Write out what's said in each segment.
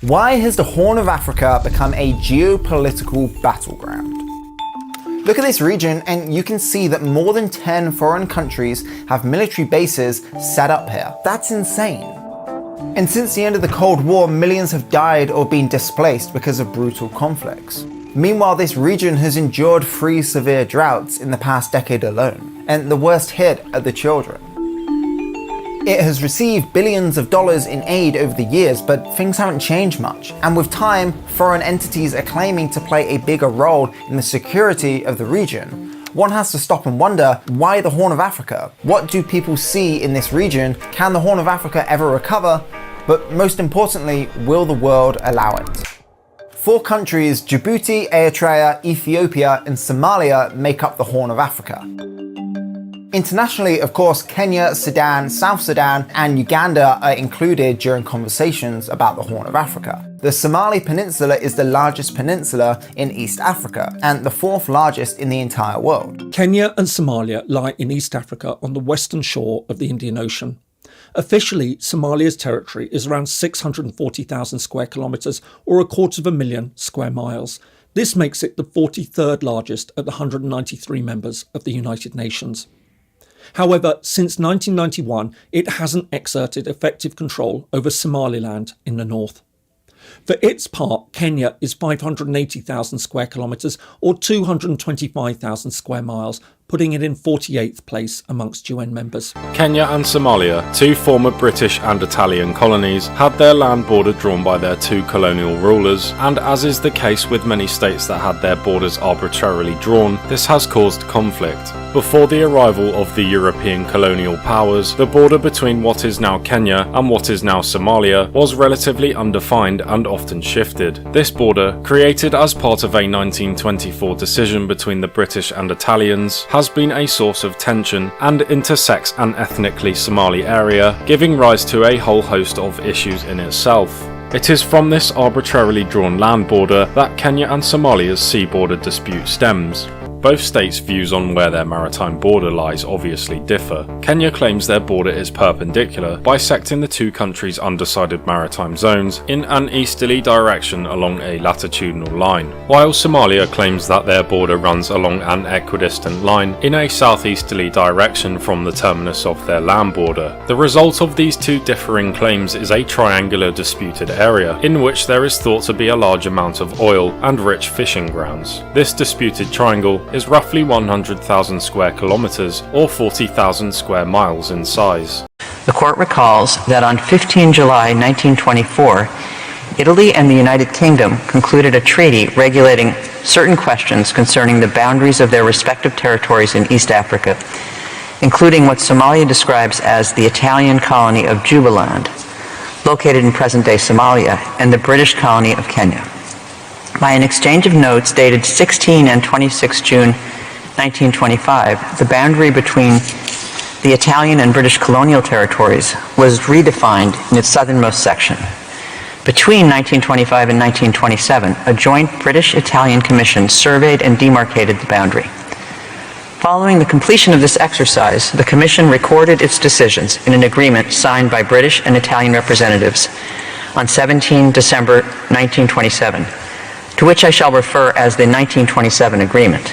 Why has the Horn of Africa become a geopolitical battleground? Look at this region and you can see that more than 10 foreign countries have military bases set up here. That's insane. And since the end of the Cold War, millions have died or been displaced because of brutal conflicts. Meanwhile, this region has endured 3 severe droughts in the past decade alone, and the worst hit are the children. It has received billions of dollars in aid over the years, but things haven't changed much. And with time, foreign entities are claiming to play a bigger role in the security of the region. One has to stop and wonder, why the Horn of Africa? What do people see in this region? Can the Horn of Africa ever recover? But most importantly, will the world allow it? 4 countries, Djibouti, Eritrea, Ethiopia, and Somalia, make up the Horn of Africa. Internationally, of course, Kenya, Sudan, South Sudan, and Uganda are included during conversations about the Horn of Africa. The Somali Peninsula is the largest peninsula in East Africa, and the 4th largest in the entire world. Kenya and Somalia lie in East Africa on the western shore of the Indian Ocean. Officially, Somalia's territory is around 640,000 square kilometres or 250,000 square miles. This makes it the 43rd largest of the 193 members of the United Nations. However, since 1991, it hasn't exerted effective control over Somaliland in the north. For its part, Kenya is 580,000 square kilometres or 225,000 square miles, putting it in 48th place amongst UN members. Kenya and Somalia, 2 former British and Italian colonies, had their land border drawn by their 2 colonial rulers, and as is the case with many states that had their borders arbitrarily drawn, this has caused conflict. Before the arrival of the European colonial powers, the border between what is now Kenya and what is now Somalia was relatively undefined and often shifted. This border, created as part of a 1924 decision between the British and Italians, has been a source of tension and intersects an ethnically Somali area, giving rise to a whole host of issues in itself. It is from this arbitrarily drawn land border that Kenya and Somalia's sea border dispute stems. Both states' views on where their maritime border lies obviously differ. Kenya claims their border is perpendicular, bisecting the 2 countries' undecided maritime zones in an easterly direction along a latitudinal line, while Somalia claims that their border runs along an equidistant line in a southeasterly direction from the terminus of their land border. The result of these 2 differing claims is a triangular disputed area, in which there is thought to be a large amount of oil and rich fishing grounds. This disputed triangle is roughly 100,000 square kilometres or 40,000 square miles in size. The court recalls that on 15 July 1924, Italy and the United Kingdom concluded a treaty regulating certain questions concerning the boundaries of their respective territories in East Africa, including what Somalia describes as the Italian colony of Jubaland, located in present-day Somalia, and the British colony of Kenya. By an exchange of notes dated 16 and 26 June 1925, the boundary between the Italian and British colonial territories was redefined in its southernmost section. Between 1925 and 1927, a joint British-Italian commission surveyed and demarcated the boundary. Following the completion of this exercise, the commission recorded its decisions in an agreement signed by British and Italian representatives on 17 December 1927. To which I shall refer as the 1927 agreement.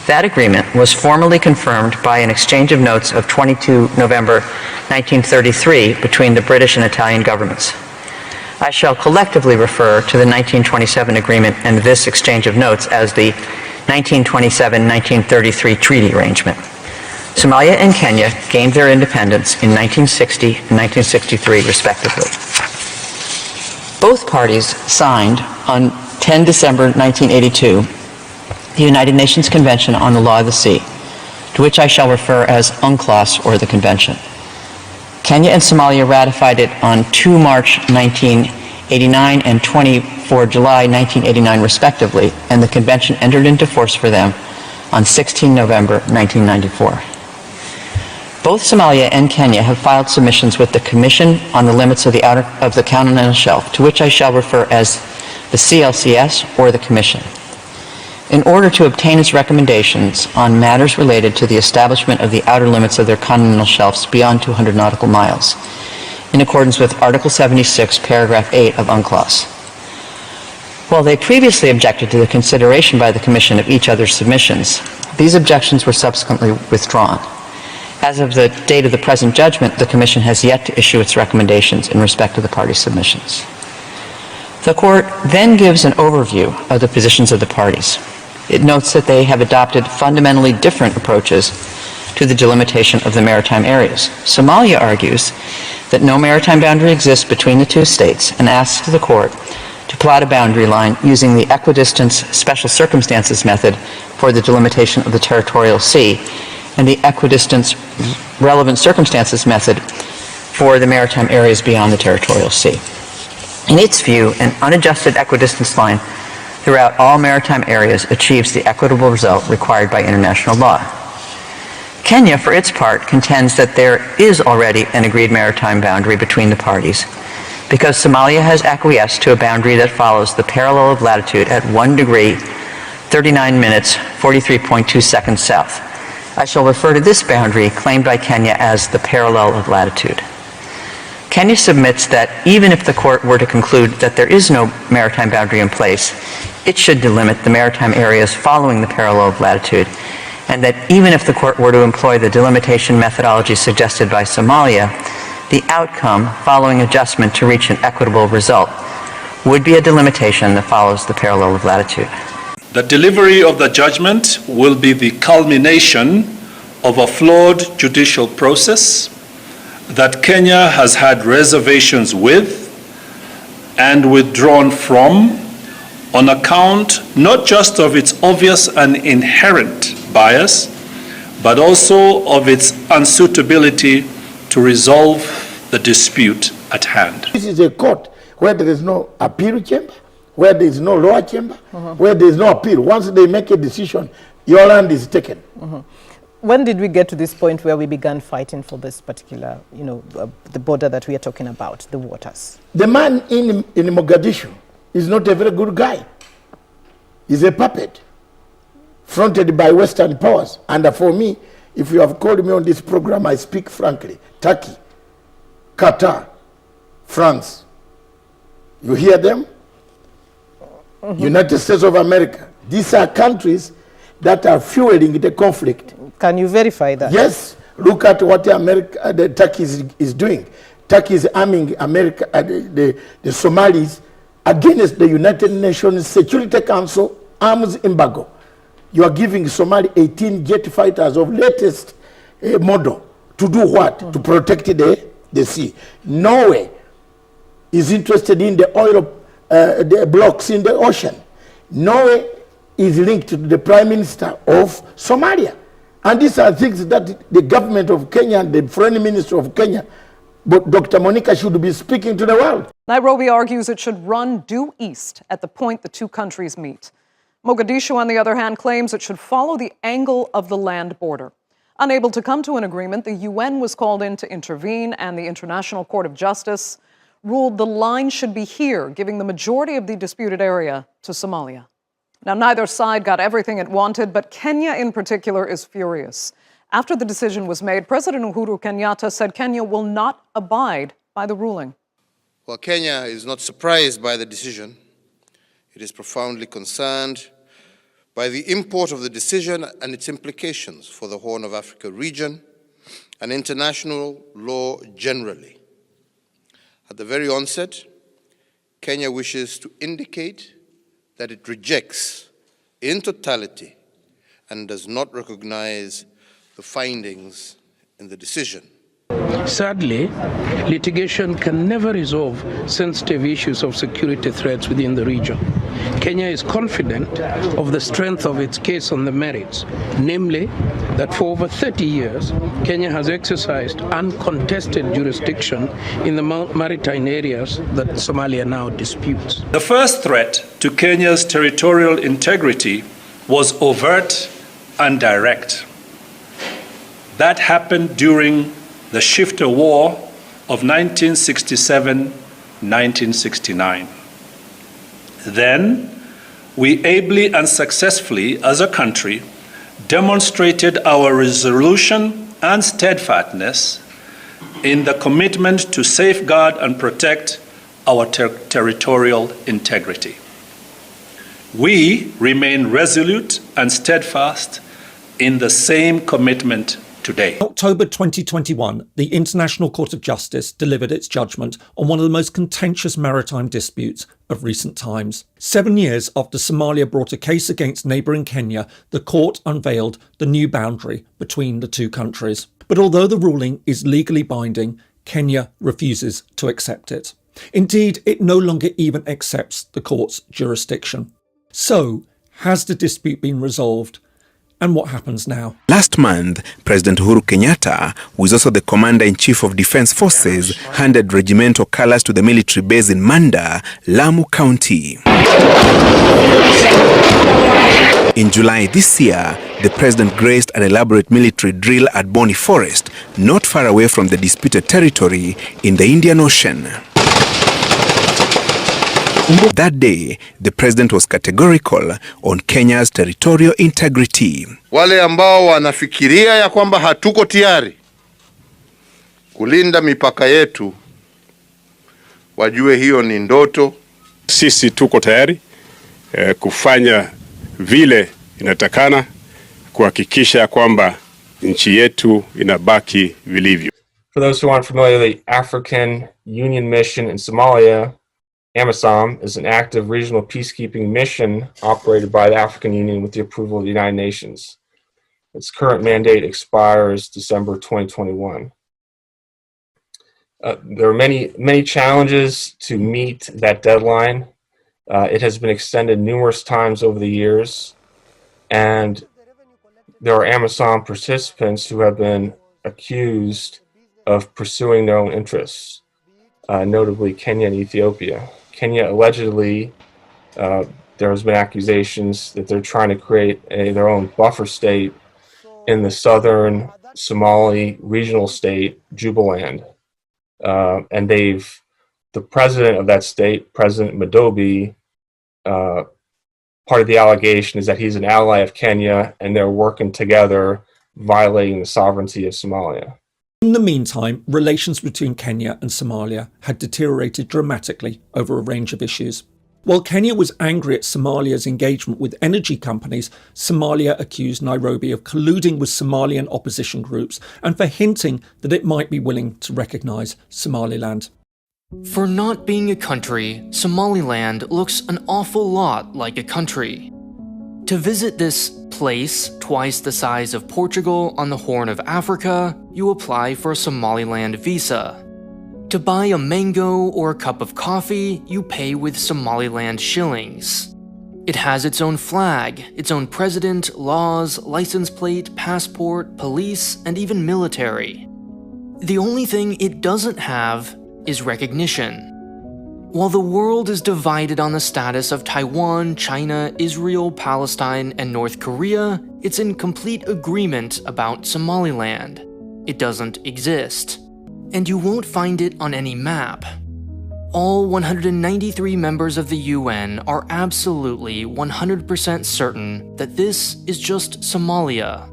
That agreement was formally confirmed by an exchange of notes of 22 November 1933 between the British and Italian governments. I shall collectively refer to the 1927 agreement and this exchange of notes as the 1927-1933 treaty arrangement. Somalia and Kenya gained their independence in 1960 and 1963 respectively. Both parties signed on 10 December 1982, the United Nations Convention on the Law of the Sea, to which I shall refer as UNCLOS or the Convention. Kenya and Somalia ratified it on 2 March 1989 and 24 July 1989 respectively, and the Convention entered into force for them on 16 November 1994. Both Somalia and Kenya have filed submissions with the Commission on the Limits of the Continental Shelf, to which I shall refer as the CLCS or the Commission, in order to obtain its recommendations on matters related to the establishment of the outer limits of their continental shelves beyond 200 nautical miles. in accordance with Article 76, Paragraph 8 of UNCLOS. While they previously objected to the consideration by the Commission of each other's submissions, these objections were subsequently withdrawn. As of the date of the present judgment, the Commission has yet to issue its recommendations in respect to the parties' submissions. The Court then gives an overview of the positions of the parties. It notes that they have adopted fundamentally different approaches to the delimitation of the maritime areas. Somalia argues that no maritime boundary exists between the two states and asks the Court to plot a boundary line using the equidistance special circumstances method for the delimitation of the territorial sea and the equidistance relevant circumstances method for the maritime areas beyond the territorial sea. In its view, an unadjusted equidistance line throughout all maritime areas achieves the equitable result required by international law. Kenya, for its part, contends that there is already an agreed maritime boundary between the parties because Somalia has acquiesced to a boundary that follows the parallel of latitude at 1 degree, 39 minutes, 43.2 seconds south. I shall refer to this boundary claimed by Kenya as the parallel of latitude. Kenya submits that even if the Court were to conclude that there is no maritime boundary in place, it should delimit the maritime areas following the parallel of latitude, and that even if the Court were to employ the delimitation methodology suggested by Somalia, the outcome following adjustment to reach an equitable result would be a delimitation that follows the parallel of latitude. The delivery of the judgment will be the culmination of a flawed judicial process that Kenya has had reservations with and withdrawn from on account not just of its obvious and inherent bias, but also of its unsuitability to resolve the dispute at hand. This is a court where there is no appeal chamber, where there is no lower chamber, where there is no appeal. Once they make a decision, your land is taken. When did we get to this point where we began fighting for this particular, the border that we are talking about, the waters? The man in Mogadishu is not a very good guy. He's a puppet fronted by Western powers. And for me, if you have called me on this program, I speak frankly. Turkey, Qatar, France. You hear them? United States of America. These are countries that are fueling the conflict. Can you verify that? Yes. Look at what the Turkey is doing. Turkey is arming America, the Somalis against the United Nations Security Council arms embargo. You are giving Somalia 18 jet fighters of latest model to do what? To protect the sea. Norway is interested in the oil the blocks in the ocean. Norway is linked to the Prime Minister of Somalia. And these are things that the government of Kenya and the Foreign Minister of Kenya, but Dr. Monica, should be speaking to the world. Nairobi argues it should run due east at the point the two countries meet. Mogadishu, on the other hand, claims it should follow the angle of the land border. Unable to come to an agreement, the UN was called in to intervene, and the International Court of Justice ruled the line should be here, giving the majority of the disputed area to Somalia. Now, neither side got everything it wanted, but Kenya in particular is furious. After the decision was made, President Uhuru Kenyatta said Kenya will not abide by the ruling. While Kenya is not surprised by the decision, it is profoundly concerned by the import of the decision and its implications for the Horn of Africa region and international law generally. At the very onset, Kenya wishes to indicate that it rejects in totality and does not recognize the findings in the decision. Sadly, litigation can never resolve sensitive issues of security threats within the region. Kenya is confident of the strength of its case on the merits, namely that for over 30 years, Kenya has exercised uncontested jurisdiction in the maritime areas that Somalia now disputes. The first threat to Kenya's territorial integrity was overt and direct. That happened during the Shifter War of 1967-1969. Then, we ably and successfully, as a country, demonstrated our resolution and steadfastness in the commitment to safeguard and protect our territorial integrity. We remain resolute and steadfast in the same commitment today. In October 2021, the International Court of Justice delivered its judgment on one of the most contentious maritime disputes of recent times. 7 years after Somalia brought a case against neighbouring Kenya, the court unveiled the new boundary between the two countries. But although the ruling is legally binding, Kenya refuses to accept it. Indeed, it no longer even accepts the court's jurisdiction. So, has the dispute been resolved? And what happens now? Last month, President Uhuru Kenyatta, who is also the Commander-in-Chief of Defence Forces, handed regimental colours to the military base in Manda, Lamu County. In July this year, the President graced an elaborate military drill at Boni Forest, not far away from the disputed territory in the Indian Ocean. That day, the president was categorical on Kenya's territorial integrity. Wale ambao wanafikiria ya kwamba hatuko tayari kulinda mipaka yetu, wajue hiyo ni ndoto. Sisi tuko tayari kufanya vile inatakana kuhakikisha kwamba nchi yetu inabaki vilivyo. For those who aren't familiar, the African Union mission in Somalia, AMISOM, is an active regional peacekeeping mission operated by the African Union with the approval of the United Nations. Its current mandate expires December 2021. There are many challenges to meet that deadline. It has been extended numerous times over the years, and there are AMISOM participants who have been accused of pursuing their own interests, notably Kenya and Ethiopia. Kenya allegedly, there has been accusations that they're trying to create their own buffer state in the southern Somali regional state, Jubaland. And the president of that state, President Madobe, part of the allegation is that he's an ally of Kenya and they're working together, violating the sovereignty of Somalia. In the meantime, relations between Kenya and Somalia had deteriorated dramatically over a range of issues. While Kenya was angry at Somalia's engagement with energy companies, Somalia accused Nairobi of colluding with Somalian opposition groups and for hinting that it might be willing to recognise Somaliland. For not being a country, Somaliland looks an awful lot like a country. To visit this place, twice the size of Portugal on the Horn of Africa, you apply for a Somaliland visa. To buy a mango or a cup of coffee, you pay with Somaliland shillings. It has its own flag, its own president, laws, license plate, passport, police, and even military. The only thing it doesn't have is recognition. While the world is divided on the status of Taiwan, China, Israel, Palestine, and North Korea, it's in complete agreement about Somaliland. It doesn't exist. And you won't find it on any map. All 193 members of the UN are absolutely 100% certain that this is just Somalia.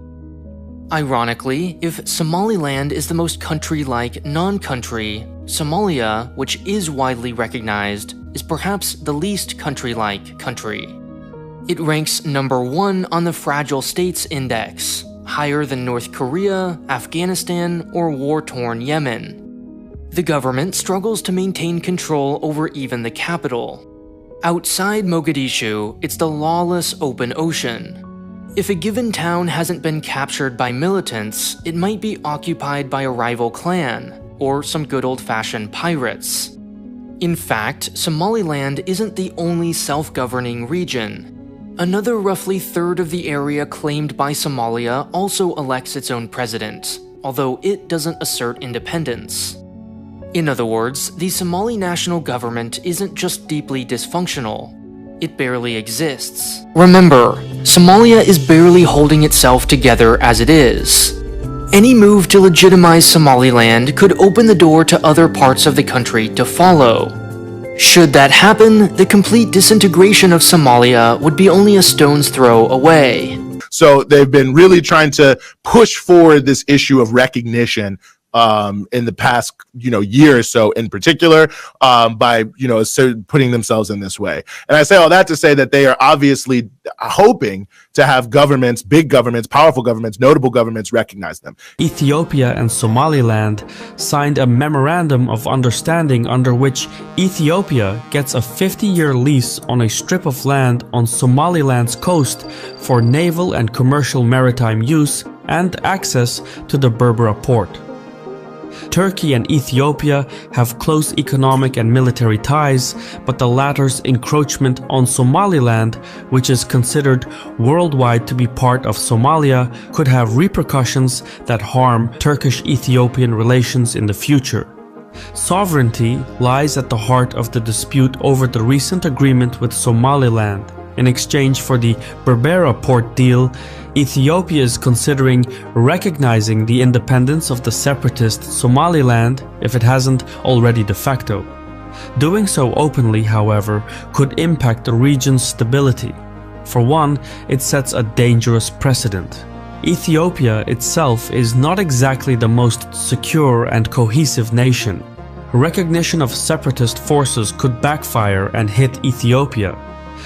Ironically, if Somaliland is the most country-like non-country, Somalia, which is widely recognized, is perhaps the least country-like country. It ranks number 1 on the Fragile States Index, higher than North Korea, Afghanistan, or war-torn Yemen. The government struggles to maintain control over even the capital. Outside Mogadishu, it's the lawless open ocean. If a given town hasn't been captured by militants, it might be occupied by a rival clan, or some good old-fashioned pirates. In fact, Somaliland isn't the only self-governing region. Another roughly third of the area claimed by Somalia also elects its own president, although it doesn't assert independence. In other words, the Somali national government isn't just deeply dysfunctional, it barely exists. Remember, Somalia is barely holding itself together as it is. Any move to legitimize Somaliland could open the door to other parts of the country to follow. Should that happen, the complete disintegration of Somalia would be only a stone's throw away. So they've been really trying to push forward this issue of recognition in the past, year or so in particular, by, putting themselves in this way. And I say all that to say that they are obviously hoping to have governments, big governments, powerful governments, notable governments recognize them. Ethiopia and Somaliland signed a memorandum of understanding under which Ethiopia gets a 50-year lease on a strip of land on Somaliland's coast for naval and commercial maritime use and access to the Berbera port. Turkey and Ethiopia have close economic and military ties, but the latter's encroachment on Somaliland, which is considered worldwide to be part of Somalia, could have repercussions that harm Turkish-Ethiopian relations in the future. Sovereignty lies at the heart of the dispute over the recent agreement with Somaliland. In exchange for the Berbera port deal, Ethiopia is considering recognizing the independence of the separatist Somaliland if it hasn't already de facto. Doing so openly, however, could impact the region's stability. For one, it sets a dangerous precedent. Ethiopia itself is not exactly the most secure and cohesive nation. Recognition of separatist forces could backfire and hit Ethiopia.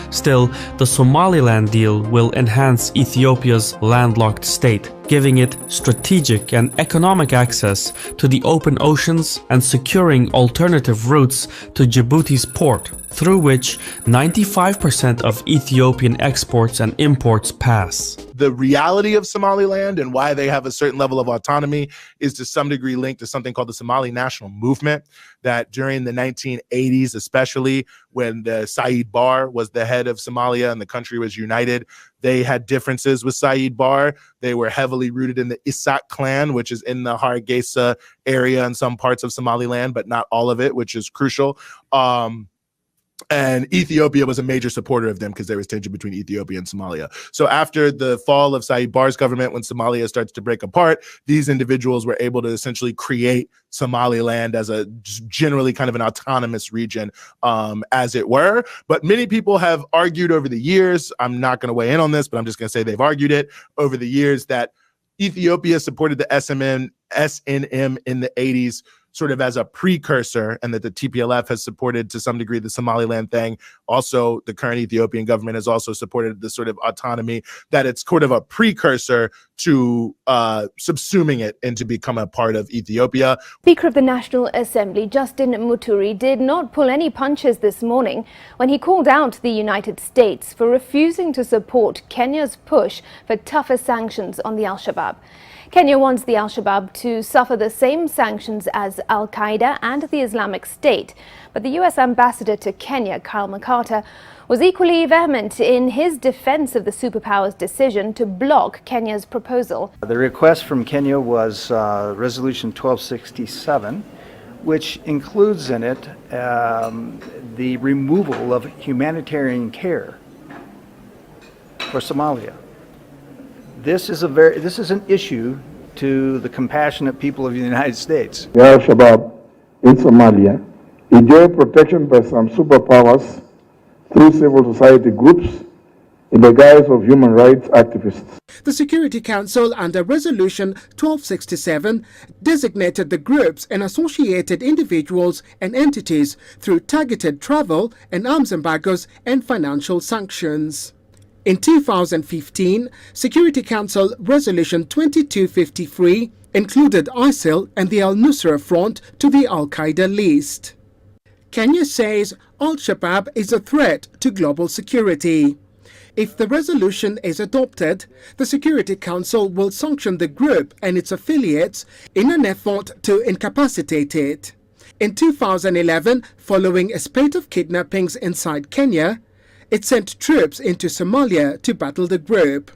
Still, the Somaliland deal will enhance Ethiopia's landlocked state, giving it strategic and economic access to the open oceans and securing alternative routes to Djibouti's port, through which 95% of Ethiopian exports and imports pass. The reality of Somaliland and why they have a certain level of autonomy is to some degree linked to something called the Somali National Movement, that during the 1980s, especially when the Said Barre was the head of Somalia and the country was united, they had differences with Said Barre. They were heavily rooted in the Isak clan, which is in the Hargeisa area in some parts of Somaliland, but not all of it, which is crucial. And Ethiopia was a major supporter of them because there was tension between Ethiopia and Somalia. So after the fall of Said Barre's government, when Somalia starts to break apart, these individuals were able to essentially create Somaliland as a generally kind of an autonomous region, as it were. But many people have argued over the years, I'm not going to weigh in on this, but I'm just going to say they've argued it over the years, that Ethiopia supported the SNM in the 80s sort of as a precursor, and that the TPLF has supported to some degree the Somaliland thing. Also, the current Ethiopian government has also supported this sort of autonomy, that it's sort of a precursor to subsuming it and to become a part of Ethiopia. Speaker of the National Assembly, Justin Muturi, did not pull any punches this morning when he called out the United States for refusing to support Kenya's push for tougher sanctions on the Al-Shabaab. Kenya wants the Al-Shabaab to suffer the same sanctions as Al-Qaeda and the Islamic State. But the U.S. ambassador to Kenya, Kyle McCarter, was equally vehement in his defense of the superpower's decision to block Kenya's proposal. The request from Kenya was Resolution 1267, which includes in it the removal of humanitarian care for Somalia. This is an issue to the compassionate people of the United States. The Al-Shabaab in Somalia enjoy protection by some superpowers through civil society groups in the guise of human rights activists. The Security Council, under Resolution 1267, designated the groups and associated individuals and entities through targeted travel and arms embargoes and financial sanctions. In 2015, Security Council Resolution 2253 included ISIL and the Al-Nusra Front to the Al-Qaeda list. Kenya says Al-Shabaab is a threat to global security. If the resolution is adopted, the Security Council will sanction the group and its affiliates in an effort to incapacitate it. In 2011, following a spate of kidnappings inside Kenya, it sent troops into Somalia to battle the group.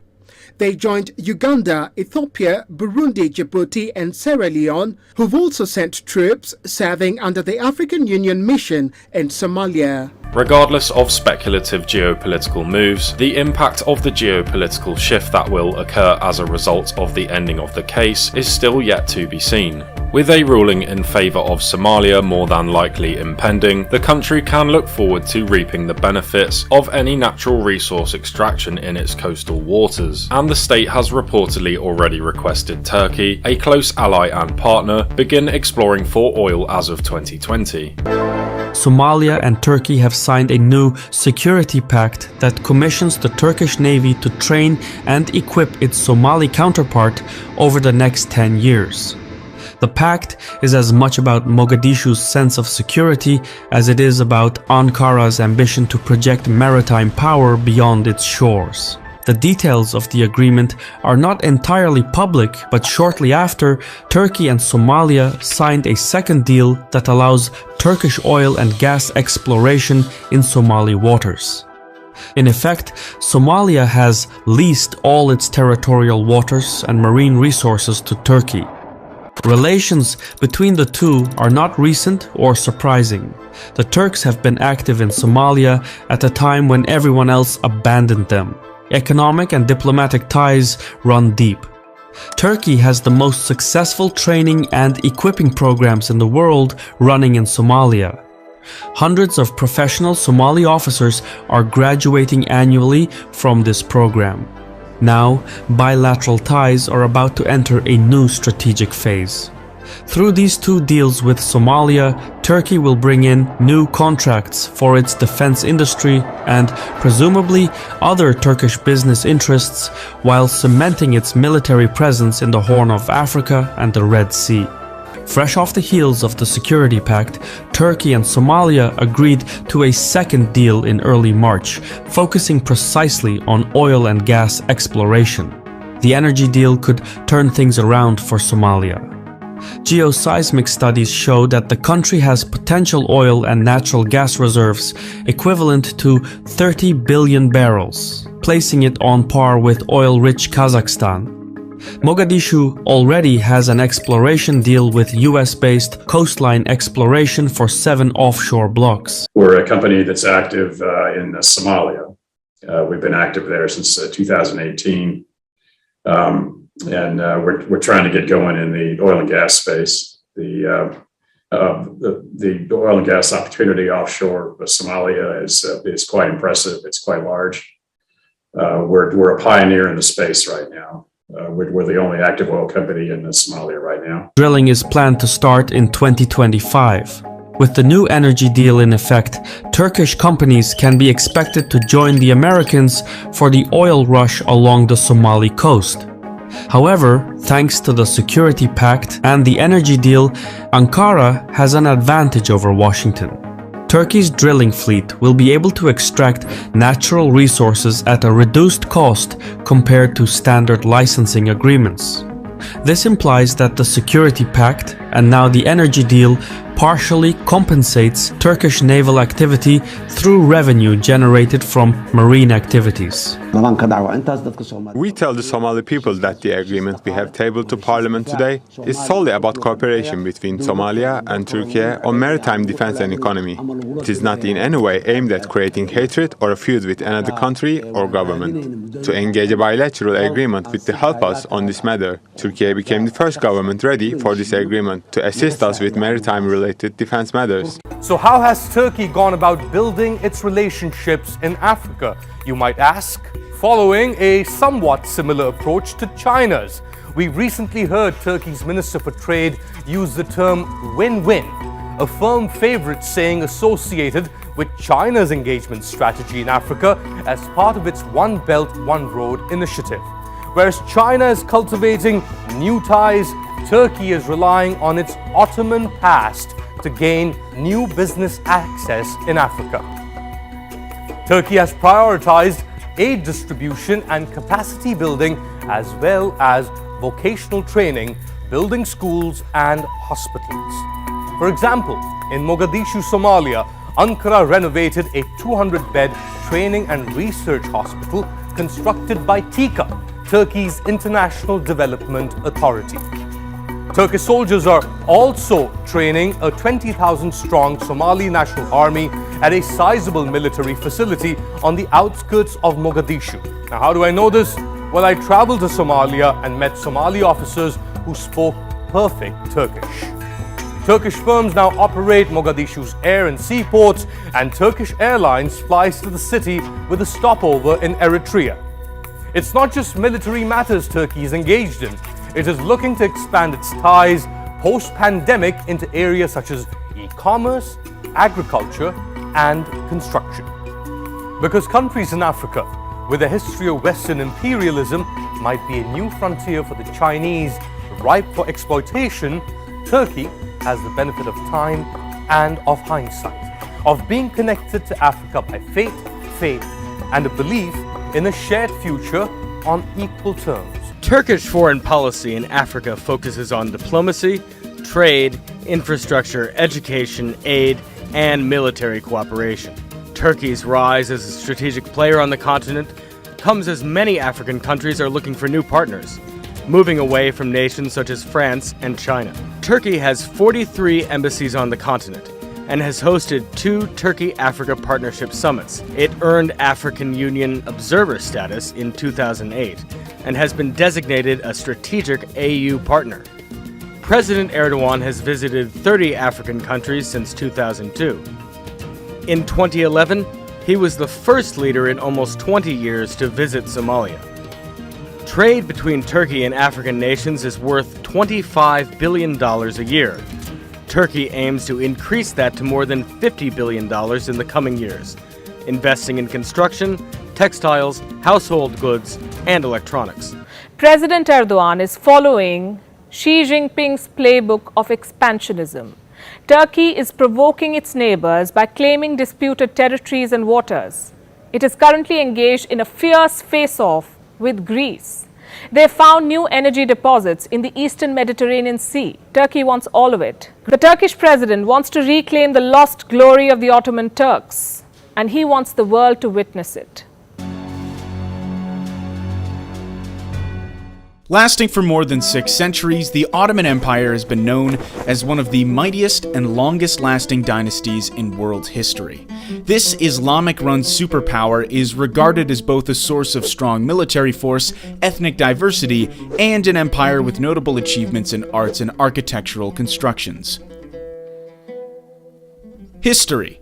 They joined Uganda, Ethiopia, Burundi, Djibouti and Sierra Leone, who've also sent troops serving under the African Union mission in Somalia. Regardless of speculative geopolitical moves, the impact of the geopolitical shift that will occur as a result of the ending of the case is still yet to be seen. With a ruling in favour of Somalia more than likely impending, the country can look forward to reaping the benefits of any natural resource extraction in its coastal waters, and the state has reportedly already requested Turkey, a close ally and partner, begin exploring for oil as of 2020. Somalia and Turkey have signed a new security pact that commissions the Turkish Navy to train and equip its Somali counterpart over the next 10 years. The pact is as much about Mogadishu's sense of security as it is about Ankara's ambition to project maritime power beyond its shores. The details of the agreement are not entirely public, but shortly after, Turkey and Somalia signed a second deal that allows Turkish oil and gas exploration in Somali waters. In effect, Somalia has leased all its territorial waters and marine resources to Turkey. Relations between the two are not recent or surprising. The Turks have been active in Somalia at a time when everyone else abandoned them. Economic and diplomatic ties run deep. Turkey has the most successful training and equipping programs in the world running in Somalia. Hundreds of professional Somali officers are graduating annually from this program. Now, bilateral ties are about to enter a new strategic phase. Through these two deals with Somalia, Turkey will bring in new contracts for its defense industry and, presumably, other Turkish business interests while cementing its military presence in the Horn of Africa and the Red Sea. Fresh off the heels of the security pact, Turkey and Somalia agreed to a second deal in early March, focusing precisely on oil and gas exploration. The energy deal could turn things around for Somalia. Geoseismic studies show that the country has potential oil and natural gas reserves equivalent to 30 billion barrels, placing it on par with oil-rich Kazakhstan. Mogadishu already has an exploration deal with US-based Coastline Exploration for 7 offshore blocks. We're a company that's active in Somalia. We've been active there since 2018. We're trying to get going in the oil and gas space. The oil and gas opportunity offshore of Somalia is quite impressive. It's quite large. We're a pioneer in the space right now. We're the only active oil company in Somalia right now. Drilling is planned to start in 2025. With the new energy deal in effect, Turkish companies can be expected to join the Americans for the oil rush along the Somali coast. However, thanks to the security pact and the energy deal, Ankara has an advantage over Washington. Turkey's drilling fleet will be able to extract natural resources at a reduced cost compared to standard licensing agreements. This implies that the security pact and now the energy deal partially compensates Turkish naval activity through revenue generated from marine activities. We tell the Somali people that the agreement we have tabled to Parliament today is solely about cooperation between Somalia and Turkey on maritime defense and economy. It is not in any way aimed at creating hatred or a feud with another country or government. To engage a bilateral agreement with the help us on this matter, Turkey became the first government ready for this agreement to assist us with maritime-related defense matters. So how has Turkey gone about building its relationships in Africa, you might ask? Following a somewhat similar approach to China's. We recently heard Turkey's Minister for Trade use the term win-win, a firm favorite saying associated with China's engagement strategy in Africa as part of its One Belt, One Road initiative. Whereas China is cultivating new ties, Turkey is relying on its Ottoman past to gain new business access in Africa. Turkey has prioritized aid distribution and capacity building as well as vocational training, building schools and hospitals. For example, in Mogadishu, Somalia, Ankara renovated a 200-bed training and research hospital constructed by TIKA, Turkey's International Development Authority. Turkish soldiers are also training a 20,000-strong Somali National Army at a sizable military facility on the outskirts of Mogadishu. Now, how do I know this? Well, I traveled to Somalia and met Somali officers who spoke perfect Turkish. Turkish firms now operate Mogadishu's air and seaports, and Turkish Airlines flies to the city with a stopover in Eritrea. It's not just military matters Turkey is engaged in. It is looking to expand its ties post-pandemic into areas such as e-commerce, agriculture, and construction. Because countries in Africa with a history of Western imperialism might be a new frontier for the Chinese, ripe for exploitation, Turkey has the benefit of time and of hindsight, of being connected to Africa by faith, and a belief in a shared future on equal terms. Turkish foreign policy in Africa focuses on diplomacy, trade, infrastructure, education, aid, and military cooperation. Turkey's rise as a strategic player on the continent comes as many African countries are looking for new partners, moving away from nations such as France and China. Turkey has 43 embassies on the continent and has hosted 2 Turkey-Africa Partnership Summits. It earned African Union Observer status in 2008 and has been designated a strategic AU partner. President Erdogan has visited 30 African countries since 2002. In 2011, he was the first leader in almost 20 years to visit Somalia. Trade between Turkey and African nations is worth $25 billion a year. Turkey aims to increase that to more than $50 billion in the coming years, investing in construction, textiles, household goods, and electronics. President Erdogan is following Xi Jinping's playbook of expansionism. Turkey is provoking its neighbors by claiming disputed territories and waters. It is currently engaged in a fierce face-off with Greece. They found new energy deposits in the eastern Mediterranean Sea. Turkey wants all of it. The Turkish president wants to reclaim the lost glory of the Ottoman Turks, and he wants the world to witness it. Lasting for more than 6 centuries, the Ottoman Empire has been known as one of the mightiest and longest-lasting dynasties in world history. This Islamic-run superpower is regarded as both a source of strong military force, ethnic diversity, and an empire with notable achievements in arts and architectural constructions. History.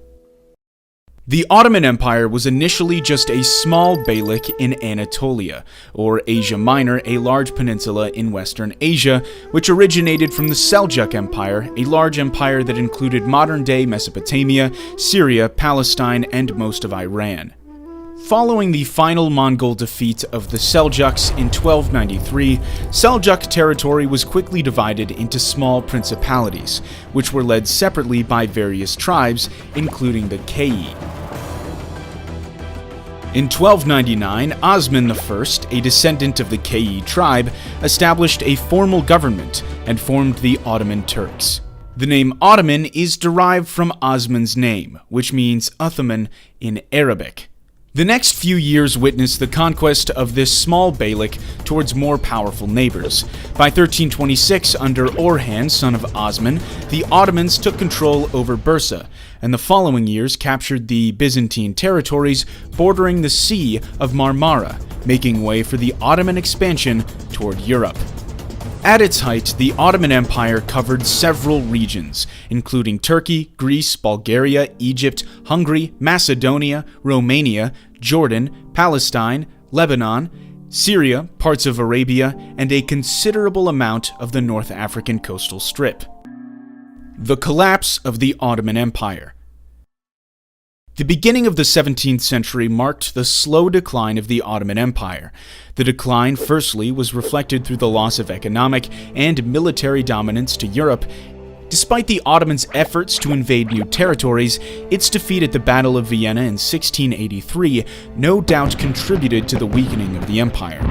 The Ottoman Empire was initially just a small beylik in Anatolia, or Asia Minor, a large peninsula in Western Asia, which originated from the Seljuk Empire, a large empire that included modern-day Mesopotamia, Syria, Palestine, and most of Iran. Following the final Mongol defeat of the Seljuks in 1293, Seljuk territory was quickly divided into small principalities, which were led separately by various tribes, including the Kei. In 1299, Osman I, a descendant of the Kei tribe, established a formal government and formed the Ottoman Turks. The name Ottoman is derived from Osman's name, which means Ottoman in Arabic. The next few years witnessed the conquest of this small beylik towards more powerful neighbors. By 1326, under Orhan, son of Osman, the Ottomans took control over Bursa, and the following years captured the Byzantine territories bordering the Sea of Marmara, making way for the Ottoman expansion toward Europe. At its height, the Ottoman Empire covered several regions, including Turkey, Greece, Bulgaria, Egypt, Hungary, Macedonia, Romania, Jordan, Palestine, Lebanon, Syria, parts of Arabia, and a considerable amount of the North African coastal strip. The collapse of the Ottoman Empire. The beginning of the 17th century marked the slow decline of the Ottoman Empire. The decline, firstly, was reflected through the loss of economic and military dominance to Europe. Despite the Ottomans' efforts to invade new territories, its defeat at the Battle of Vienna in 1683 no doubt contributed to the weakening of the empire.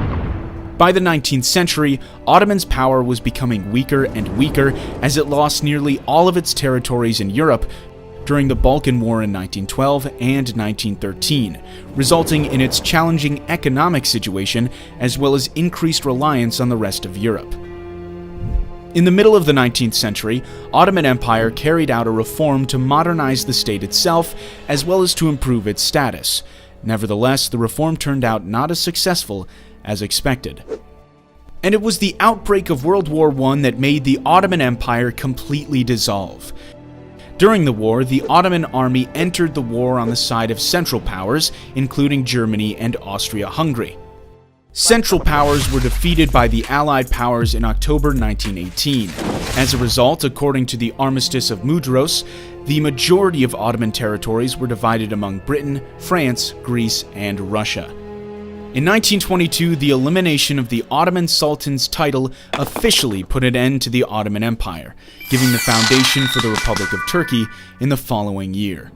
By the 19th century, Ottoman's power was becoming weaker and weaker as it lost nearly all of its territories in Europe during the Balkan War in 1912 and 1913, resulting in its challenging economic situation as well as increased reliance on the rest of Europe. In the middle of the 19th century, Ottoman Empire carried out a reform to modernize the state itself, as well as to improve its status. Nevertheless, the reform turned out not as successful as expected. And it was the outbreak of World War I that made the Ottoman Empire completely dissolve. During the war, the Ottoman army entered the war on the side of Central Powers, including Germany and Austria-Hungary. Central Powers were defeated by the Allied powers in October 1918. As a result, according to the Armistice of Mudros, the majority of Ottoman territories were divided among Britain, France, Greece, and Russia. In 1922, the elimination of the Ottoman Sultan's title officially put an end to the Ottoman Empire, giving the foundation for the Republic of Turkey in the following year.